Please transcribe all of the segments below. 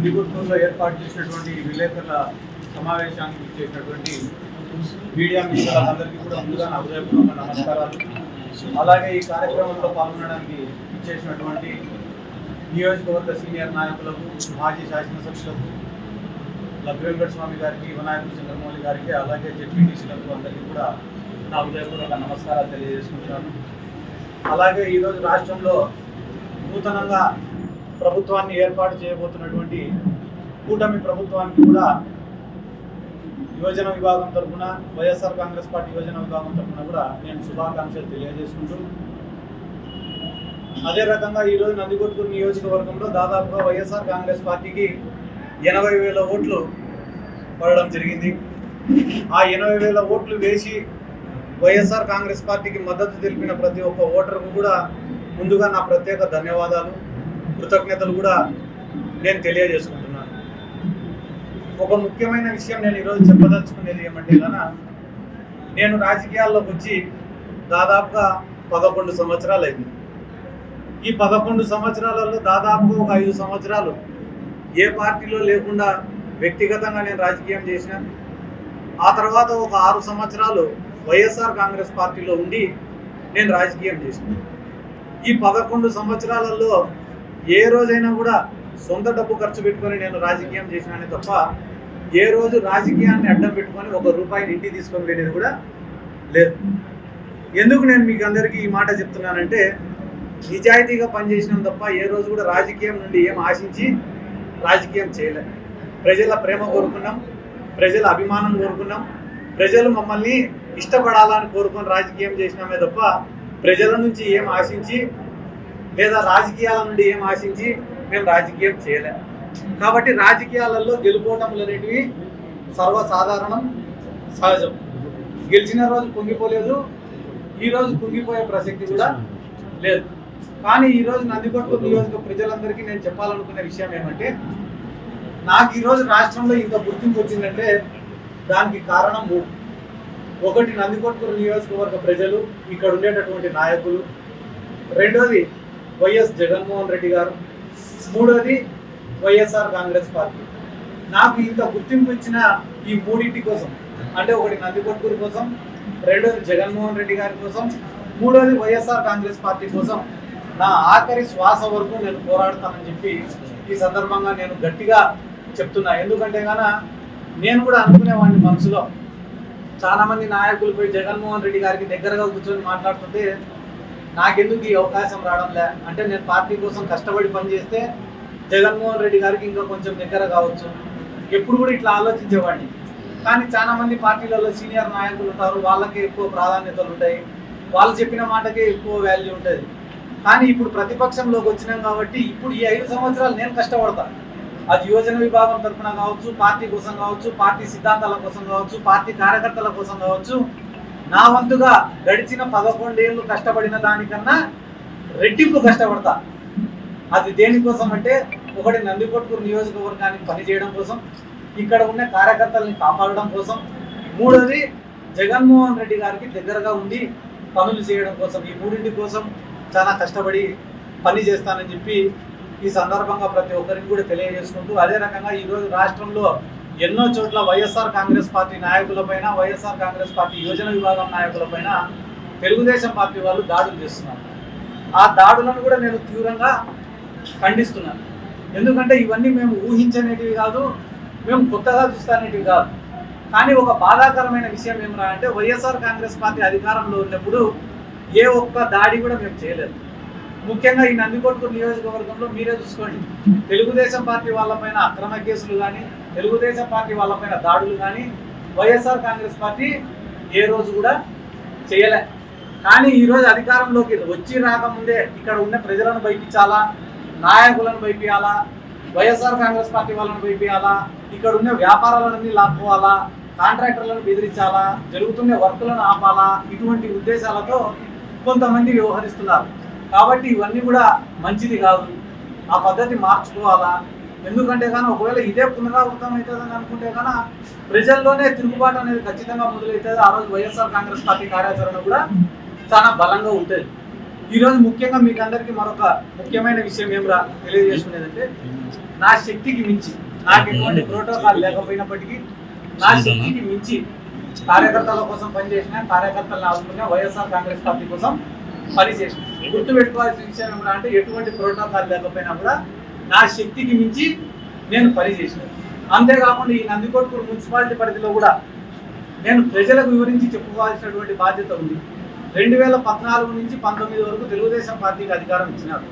శ్రీగుంటూరులో ఏర్పాటు చేసినటువంటి విలేకరుల సమావేశానికి ఇచ్చేసినటువంటి మీడియా మిత్రులందరికీ కూడా ముందుగా నా హృదయపూర్వక నమస్కారాలు. అలాగే ఈ కార్యక్రమంలో పాల్గొనడానికి ఇచ్చేసినటువంటి నియోజకవర్గ సీనియర్ నాయకులకు, మాజీ శాసనసభ్యులకు, లబ్ధి స్వామి గారికి, వినాయకుడు చంద్రమౌళి గారికి, అలాగే జెడ్పీటీసీలకు అందరికీ కూడా నా హృదయపూర్వక నమస్కారాలు తెలియజేసుకుంటున్నాను. అలాగే ఈరోజు రాష్ట్రంలో నూతనంగా ప్రభుత్వాన్ని ఏర్పాటు చేయబోతున్నటువంటి కూటమి ప్రభుత్వానికి కూడా యువజన విభాగం తరఫున, వైఎస్ఆర్ కాంగ్రెస్ పార్టీ యువజన విభాగం తరఫున కూడా నేను శుభాకాంక్షలు తెలియజేసుకుంటూ, అదే రకంగా ఈరోజు నందికొట్కూరు నియోజకవర్గంలో దాదాపుగా వైఎస్ఆర్ కాంగ్రెస్ పార్టీకి 80,000 ఓట్లు పడడం జరిగింది. ఆ 80,000 ఓట్లు వేసి వైఎస్ఆర్ కాంగ్రెస్ పార్టీకి మద్దతు తెలిపిన ప్రతి ఒక్క ఓటర్కు కూడా ముందుగా నా ప్రత్యేక ధన్యవాదాలు, కృతజ్ఞతలు కూడా నేను తెలియజేసుకుంటున్నాను. ఒక ముఖ్యమైన విషయం నేను ఈరోజు చెప్పదలుచుకునేది ఏమంటే కనుక, నేను రాజకీయాల్లోకి వచ్చి దాదాపుగా 11 సంవత్సరాలు అయింది. ఈ 11 సంవత్సరాలలో దాదాపుగా ఒక 5 సంవత్సరాలు ఏ పార్టీలో లేకుండా వ్యక్తిగతంగా నేను రాజకీయం చేసిన, ఆ తర్వాత ఒక 6 సంవత్సరాలు వైఎస్ఆర్ కాంగ్రెస్ పార్టీలో ఉండి నేను రాజకీయం చేసిన. ఈ 11 సంవత్సరాలలో ఏ రోజైనా కూడా సొంత డబ్బు ఖర్చు పెట్టుకొని నేను రాజకీయం చేసినానే తప్ప ఏ రోజు రాజకీయాన్ని అడ్డం పెట్టుకొని 1 రూపాయిని ఇంటికి తీసుకొని వెళ్ళేది కూడా లేదు. ఎందుకు నేను మీకు అందరికీ ఈ మాట చెప్తున్నానంటే, నిజాయితీగా పనిచేసినాం తప్ప ఏ రోజు కూడా రాజకీయం నుండి ఏం ఆశించి రాజకీయం చేయలేదు. ప్రజల ప్రేమ కోరుకున్నాం, ప్రజల అభిమానం కోరుకున్నాం, ప్రజలు మమ్మల్ని ఇష్టపడాలని కోరుకొని రాజకీయం చేసినామే తప్ప ప్రజల నుంచి ఏం ఆశించి లేదా రాజకీయాల నుండి ఏం ఆశించి మేము రాజకీయం చేయలేము. కాబట్టి రాజకీయాలలో గెలుపోవటంలు అనేటివి సర్వసాధారణం, సహజం. గెలిచిన రోజు కుంగిపోలేదు, ఈరోజు కుంగిపోయే ప్రసక్తి కూడా లేదు. కానీ ఈరోజు నందికొట్కూరు నియోజక ప్రజలందరికీ నేను చెప్పాలనుకునే విషయం ఏమంటే, నాకు ఈరోజు రాష్ట్రంలో ఇంత గుర్తింపు వచ్చిందంటే దానికి కారణం 3. ఒకటి, నందికొట్కూరు నియోజకవర్గ ప్రజలు, ఇక్కడ ఉండేటటువంటి నాయకులు. రెండోది వైఎస్ జగన్మోహన్ రెడ్డి గారు. మూడోది వైఎస్ఆర్ కాంగ్రెస్ పార్టీ. నాకు ఇంత గుర్తింపు ఇచ్చిన ఈ 3 కోసం, అంటే ఒకటి నందికొట్కూరు కోసం, రెండోది జగన్మోహన్ రెడ్డి గారి కోసం, మూడోది వైఎస్ఆర్ కాంగ్రెస్ పార్టీ కోసం నా ఆఖరి శ్వాస వరకు నేను పోరాడతానని చెప్పి ఈ సందర్భంగా నేను గట్టిగా చెప్తున్నా. ఎందుకంటే కనుక నేను కూడా అనుకునేవాడిని మనసులో, చాలామంది నాయకులపై జగన్మోహన్ రెడ్డి గారికి దగ్గరగా కూర్చొని మాట్లాడుతుంటే నాకెందుకు ఈ అవకాశం రావడంలే, అంటే నేను పార్టీ కోసం కష్టపడి పనిచేస్తే జగన్మోహన్ రెడ్డి గారికి ఇంకా కొంచెం దగ్గర కావచ్చు, ఎప్పుడు కూడా ఇట్లా ఆలోచించేవాడిని. కానీ చాలామంది పార్టీలలో సీనియర్ నాయకులు ఉంటారు, వాళ్ళకి ఎక్కువ ప్రాధాన్యతలు ఉంటాయి, వాళ్ళు చెప్పిన మాటకే ఎక్కువ వాల్యూ ఉంటుంది. కానీ ఇప్పుడు ప్రతిపక్షంలోకి వచ్చినాం కాబట్టి ఇప్పుడు ఈ 5 సంవత్సరాలు నేను కష్టపడతాను. అది యువజన విభాగం తరఫున కావచ్చు, పార్టీ కోసం కావచ్చు, పార్టీ సిద్ధాంతాల కోసం కావచ్చు, పార్టీ కార్యకర్తల కోసం కావచ్చు, నా వంతుగా గడిచిన 11 ఏళ్ళు కష్టపడిన దానికన్నా రెట్టింపు కష్టపడతా. అది దేనికోసం అంటే, ఒకటి నందికొట్కూరు నియోజకవర్గానికి పనిచేయడం కోసం, ఇక్కడ ఉన్న కార్యకర్తల్ని కాపాడడం కోసం, మూడోది జగన్మోహన్ రెడ్డి గారికి దగ్గరగా ఉండి పనులు చేయడం కోసం. ఈ 3 కోసం చాలా కష్టపడి పని చేస్తానని చెప్పి ఈ సందర్భంగా ప్రతి ఒక్కరికి కూడా తెలియజేసుకుంటూ, అదే రకంగా ఈరోజు రాష్ట్రంలో ఎన్నో చోట్ల వైఎస్ఆర్ కాంగ్రెస్ పార్టీ నాయకులపైన, వైఎస్ఆర్ కాంగ్రెస్ పార్టీ యువజన విభాగం నాయకులపైన తెలుగుదేశం పార్టీ వాళ్ళు దాడులు చేస్తున్నారు. ఆ దాడులను కూడా నేను తీవ్రంగా ఖండిస్తున్నాను. ఎందుకంటే ఇవన్నీ మేము ఊహించనేటివి కాదు, మేము కొత్తగా చూస్తానేటివి కాదు. కానీ ఒక బాధాకరమైన విషయం ఏమరా అంటే, వైఎస్ఆర్ కాంగ్రెస్ పార్టీ అధికారంలో ఉన్నప్పుడు ఏ ఒక్క దాడి కూడా మేము చేయలేదు. ముఖ్యంగా ఈ నందికొట్కూరు నియోజకవర్గంలో మీరే చూసుకోండి, తెలుగుదేశం పార్టీ వాళ్ళపైన అక్రమ కేసులు కానీ, తెలుగుదేశం పార్టీ వాళ్ళపైన దాడులు కానీ వైఎస్ఆర్ కాంగ్రెస్ పార్టీ ఏ రోజు కూడా చేయలే. కానీ ఈరోజు అధికారంలోకి వచ్చి రాకముందే ఇక్కడ ఉన్న ప్రజలను భయపించాలా, నాయకులను భయపించాలా, వైఎస్ఆర్ కాంగ్రెస్ పార్టీ వాళ్ళని భయపించాలా, ఇక్కడ ఉన్న వ్యాపారాలన్నీ లాక్కోవాలా, కాంట్రాక్టర్లను బెదిరించాలా, జరుగుతున్న వర్కులను ఆపాలా, ఇటువంటి ఉద్దేశాలతో కొంతమంది వ్యవహరిస్తున్నారు. కాబట్టి ఇవన్నీ కూడా మంచిది కాదు, ఆ పద్ధతి మార్చుకోవాలా. ఎందుకంటే కానీ ఒకవేళ ఇదే పునరావృతం అవుతుందని అనుకుంటే కానీ ప్రజల్లోనే తిరుగుబాటు అనేది ఖచ్చితంగా మొదలవుతుంది. ఆ రోజు వైఎస్ఆర్ కాంగ్రెస్ పార్టీ కార్యాచరణ కూడా చాలా బలంగా ఉంటుంది. ఈరోజు ముఖ్యంగా మీకు అందరికీ మరొక ముఖ్యమైన విషయం ఏమిరా తెలియజేసుకునేదంటే, నా శక్తికి మించి నాకు ఎటువంటి ప్రోటోకాల్ లేకపోయినప్పటికీ నా శక్తికి మించి కార్యకర్తల కోసం పనిచేసిన, కార్యకర్తలను ఆదుకున్న, వైఎస్ఆర్ కాంగ్రెస్ పార్టీ కోసం పనిచేసిన. గుర్తుపెట్టుకోవాల్సిన విషయం ఏమిటంటే అంటే ఎటువంటి ప్రోటోకాల్ లేకపోయినా కూడా నా శక్తికి మించి నేను పనిచేసిన. అంతేకాకుండా ఈ నందికొట్కూరు మున్సిపాలిటీ పరిధిలో కూడా నేను ప్రజలకు వివరించి చెప్పుకోవాల్సినటువంటి బాధ్యత ఉంది. 2014 నుంచి 19 వరకు తెలుగుదేశం పార్టీకి అధికారం ఇచ్చినారు.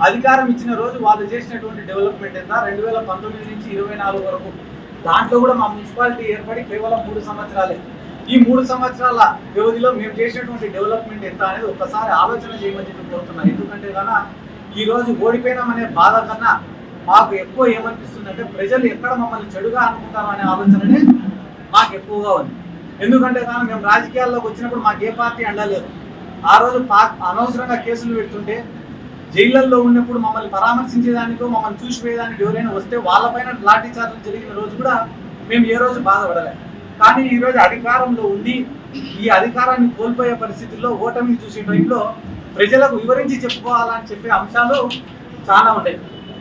అధికారం ఇచ్చిన రోజు వాళ్ళు చేసినటువంటి డెవలప్మెంట్ ఎంత, 2019 నుంచి 24 వరకు దాంట్లో కూడా మా మున్సిపాలిటీ ఏర్పడి కేవలం 3 సంవత్సరాలే. ఈ 3 సంవత్సరాల వ్యవధిలో మేము చేసినటువంటి డెవలప్మెంట్ ఎంత అనేది ఒక్కసారి ఆలోచన చేయమని చెప్పి కోరుతున్నాను. ఎందుకంటే కన్నా ఈరోజు ఓడిపోయినామనే బాధ కన్నా మాకు ఎక్కువ ఏమనిపిస్తుందంటే ప్రజలు ఎక్కడ మమ్మల్ని చెడుగా అనుకుంటారు అనే ఆలోచననే మాకు ఎక్కువగా ఉంది. ఎందుకంటే కానీ మేము రాజకీయాల్లోకి వచ్చినప్పుడు మాకు ఏ పార్టీ అండలేదు. ఆ రోజు అనవసరంగా కేసులు పెడుతుంటే, జైళ్ళల్లో ఉన్నప్పుడు మమ్మల్ని పరామర్శించేదానికో మమ్మల్ని చూసిపోయేదానికి ఎవరైనా వస్తే వాళ్ళపైన లాఠీ చార్జీలు జరిగిన రోజు కూడా మేము ఏ రోజు బాధపడలేదు. కానీ ఈరోజు అధికారంలో ఉండి ఈ అధికారాన్ని కోల్పోయే పరిస్థితుల్లో ఓటమిని చూసే టైంలో ప్రజలకు వివరించి చెప్పుకోవాలని చెప్పే అంశాలు చాలా ఉన్నాయి.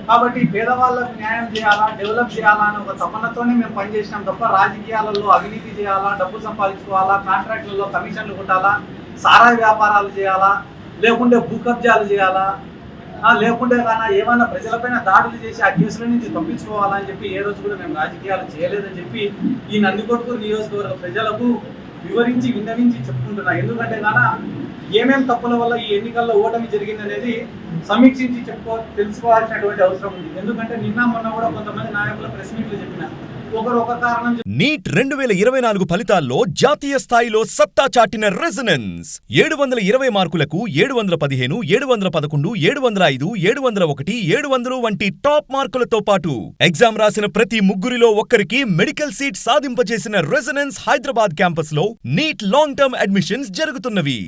కాబట్టి పేదవాళ్ళకు న్యాయం చేయాలా, డెవలప్ చేయాలా అనే ఒక తపనతోనే మేము పనిచేసినాం తప్ప రాజకీయాలలో అవినీతి చేయాలా, డబ్బు సంపాదించుకోవాలా, కాంట్రాక్టులలో కమిషన్లు కొట్టాలా, సారాయి వ్యాపారాలు చేయాలా, లేకుంటే భూ కబ్జాలు చేయాలా, లేకుంటే కానీ ఏమైనా ప్రజలపైన దాడులు చేసి ఆ కేసుల నుంచి తప్పించుకోవాలని చెప్పి ఏ రోజు కూడా మేము రాజకీయాలు చేయలేదని చెప్పి ఈ నందికొట్కూరు నియోజకవర్గ ప్రజలకు వివరించి విన్నవించి చెప్పుకుంటున్నా. ఎందుకంటే కానీ ఏమేం తప్పుల వల్ల ఈ ఎన్నికల్లో ఓటమి జరిగిందనేది సమీక్షించి తెలుసుకోవాల్సినటువంటి అవసరం ఉంది. ఎందుకంటే నిన్న మొన్న కూడా కొంతమంది నాయకుల ప్రెస్ మీట్లు చెప్పినారు. ఒక కారణం నీట్ 2024 ఫలితాల్లో జాతీయ స్థాయిలో సత్తా చాటిన రెజొనెన్స్ 720 మార్కులకు 715, 711, 705, 701, 700 వంటి టాప్ మార్కులతో పాటు ఎగ్జామ్ రాసిన ప్రతి ముగ్గురిలో ఒక్కరికి మెడికల్ సీట్ సాధింపజేసిన రెజొనెన్స్ హైదరాబాద్ క్యాంపస్ లో నీట్ లాంగ్ టర్మ్ అడ్మిషన్స్ జరుగుతున్నవి.